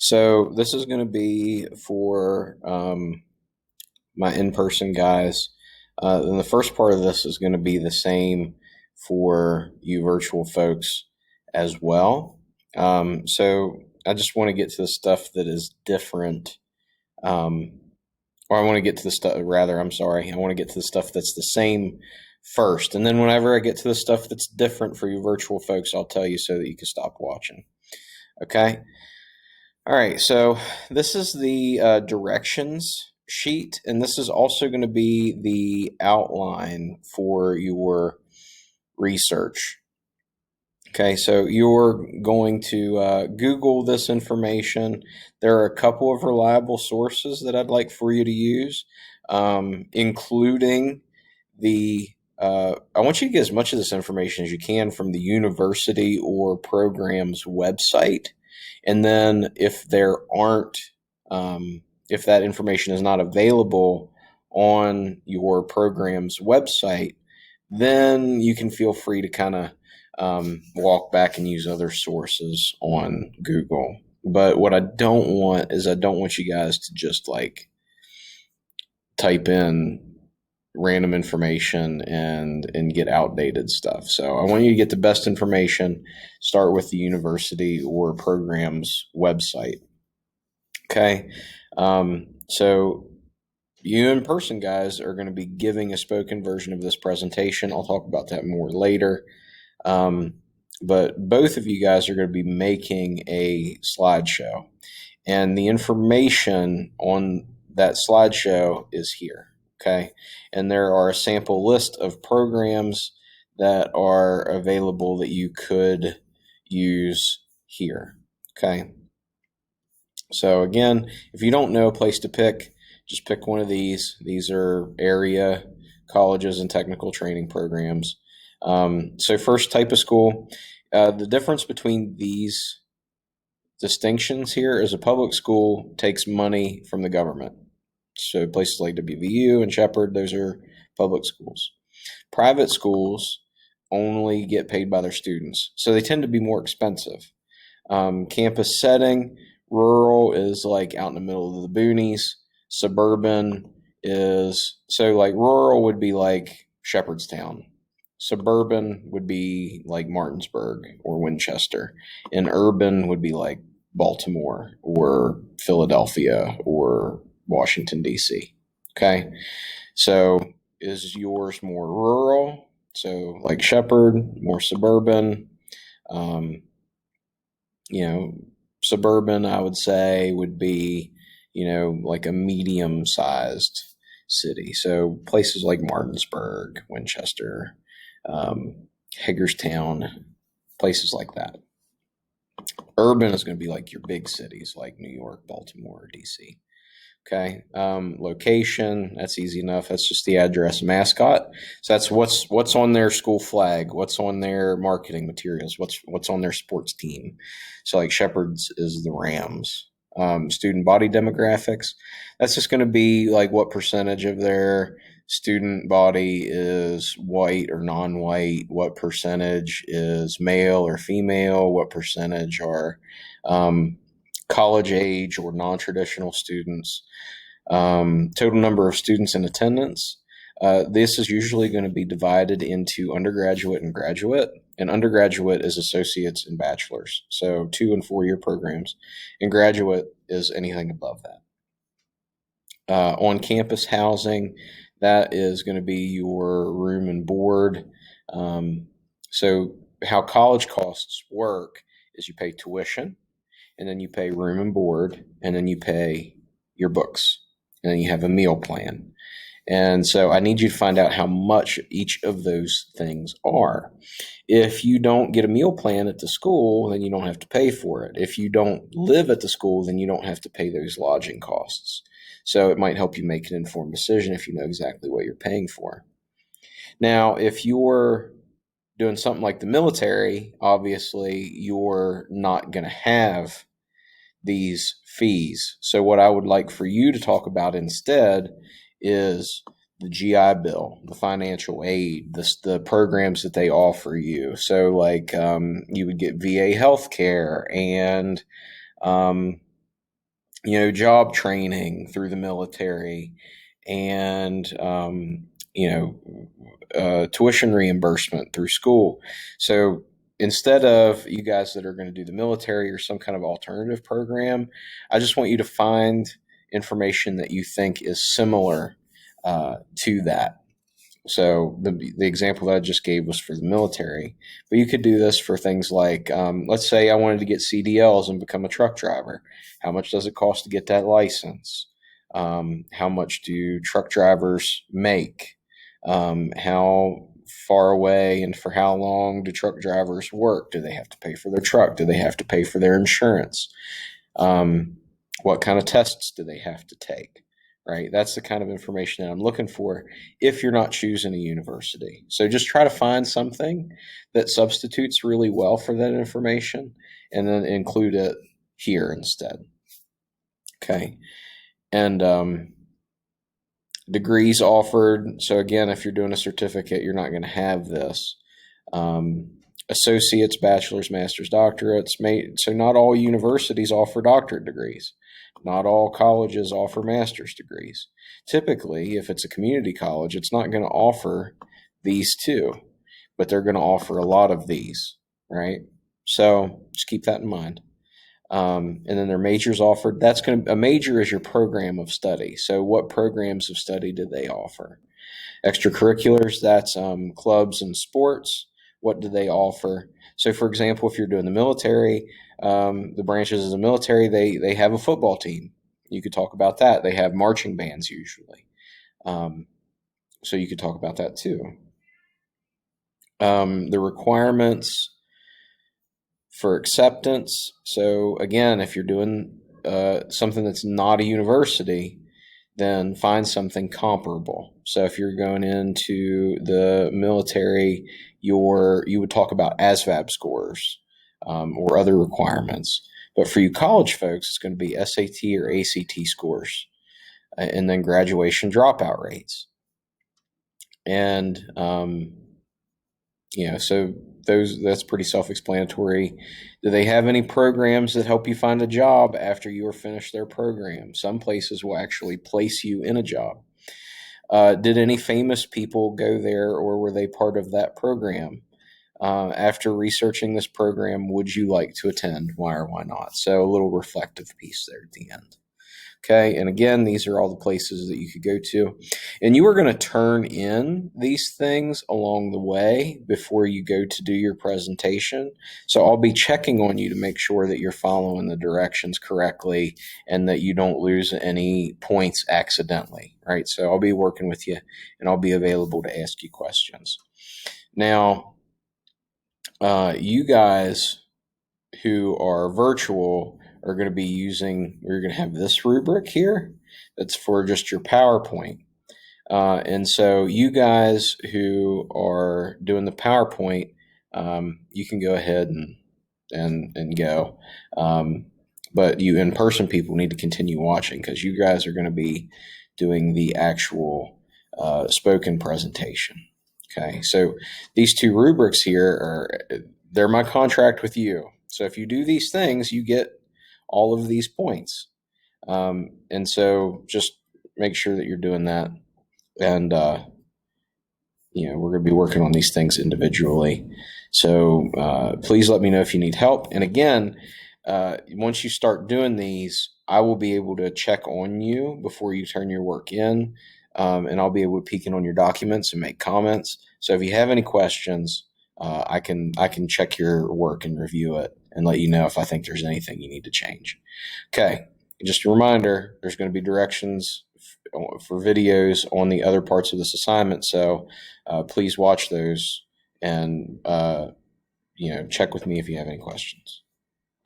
So this is going to be for my in-person guys. And the first part of this is going to be the same for you virtual folks as well. So I just want to get to the stuff that is different. Or I want to get to the stuff, rather, I'm sorry. I want to get to the stuff that's the same first. And then whenever I get to the stuff that's different for you virtual folks, I'll tell you so that you can stop watching. Okay? All right, so this is the directions sheet, and this is also going to be the outline for your research. Okay, so you're going to Google this information. There are a couple of reliable sources that I'd like for you to use, including I want you to get as much of this information as you can from the university or program's website. And then if there aren't, if that information is not available on your program's website, then you can feel free to kind of walk back and use other sources on Google. But what I don't want is I don't want you guys to just like type in random information and get outdated stuff. So I want you to get the best information. Start with the university or program's website. Okay. So you in-person guys are going to be giving a spoken version of this presentation. I'll talk about that more later. But both of you guys are going to be making a slideshow, and the information on that slideshow is here. Okay. And there are a sample list of programs that are available that you could use here. Okay. So again, if you don't know a place to pick, just pick one of these. These are area colleges and technical training programs. So first, type of school. The difference between these distinctions here is a public school takes money from the government. So places like WVU and Shepherd, those are public schools. Private schools only get paid by their students, so they tend to be more expensive. Campus setting, rural is like out in the middle of the boonies. Suburban is, so like rural would be like Shepherdstown. Suburban would be like Martinsburg or Winchester. And urban would be like Baltimore or Philadelphia or Washington, D.C. Okay. So is yours more rural? So like Shepherd, more suburban. Um, Suburban, I would say, would be, like a medium sized city. So places like Martinsburg, Winchester, Hagerstown, places like that. Urban is going to be like your big cities like New York, Baltimore, DC. Okay. Location, that's easy enough. That's just the address mascot. So that's what's on their school flag, what's on their marketing materials, what's on their sports team. So like Shepherd's is the Rams. Student body demographics, that's just going to be like what percentage of their student body is white or non-white, what percentage is male or female, what percentage are college age or non-traditional students, total number of students in attendance. This is usually going to be divided into undergraduate and graduate. And undergraduate is associates and bachelors, so 2 and 4 year programs. And graduate is anything above that. On campus housing, that is going to be your room and board. So, how college costs work is you pay tuition, and then you pay room and board, and then you pay your books, and then you have a meal plan. And so I need you to find out how much each of those things are. If you don't get a meal plan at the school, then you don't have to pay for it. If you don't live at the school, then you don't have to pay those lodging costs. So it might help you make an informed decision if you know exactly what you're paying for. Now, if you're doing something like the military, obviously you're not going to have these fees. So what I would like for you to talk about instead is the GI Bill, the financial aid, the programs that they offer you. So like you would get VA health care and job training through the military, and tuition reimbursement through school. So instead of you guys that are going to do the military or some kind of alternative program, I just want you to find information that you think is similar to that. So the example that I just gave was for the military, but you could do this for things like, let's say I wanted to get CDLs and become a truck driver. How much does it cost to get that license? How much do truck drivers make? How far away and for how long do truck drivers work? Do they have to pay for their truck? Do they have to pay for their insurance? What kind of tests do they have to take? Right? That's the kind of information that I'm looking for if you're not choosing a university. So just try to find something that substitutes really well for that information and then include it here instead. Okay. And degrees offered. So again, if you're doing a certificate, you're not going to have this. Associates, bachelor's, master's, doctorates. So not all universities offer doctorate degrees. Not all colleges offer master's degrees. Typically, if it's a community college, it's not going to offer these two, but they're going to offer a lot of these, right? So just keep that in mind. And then their majors offered. A major is your program of study. So what programs of study do they offer? Extracurriculars, that's clubs and sports. What do they offer? So, for example, if you're doing the military, the branches of the military, they have a football team. You could talk about that. They have marching bands usually. So you could talk about that too. The requirements for acceptance. So again, if you're doing something that's not a university, then find something comparable. So if you're going into the military, you would talk about ASVAB scores or other requirements. But for you college folks, it's going to be SAT or ACT scores, and then graduation dropout rates. And so that's pretty self-explanatory. Do they have any programs that help you find a job after you are finished their program? Some places will actually place you in a job. Did any famous people go there, or were they part of that program? After researching this program, would you like to attend? Why or why not? So a little reflective piece there at the end. Okay, and again, these are all the places that you could go to. And you are going to turn in these things along the way before you go to do your presentation. So I'll be checking on you to make sure that you're following the directions correctly and that you don't lose any points accidentally, right? So I'll be working with you and I'll be available to ask you questions. Now, you guys who are virtual are going to be we're going to have this rubric here that's for just your PowerPoint. And so you guys who are doing the PowerPoint, you can go ahead and go. But you in-person people need to continue watching because you guys are going to be doing the actual spoken presentation. Okay, so these two rubrics here they're my contract with you. So if you do these things, you get all of these points. And so just make sure that you're doing that. And, we're going to be working on these things individually. So please let me know if you need help. And again, once you start doing these, I will be able to check on you before you turn your work in. And I'll be able to peek in on your documents and make comments. So if you have any questions, I can check your work and review it and let you know if I think there's anything you need to change. Okay, just a reminder, there's going to be directions for videos on the other parts of this assignment, so please watch those and check with me if you have any questions.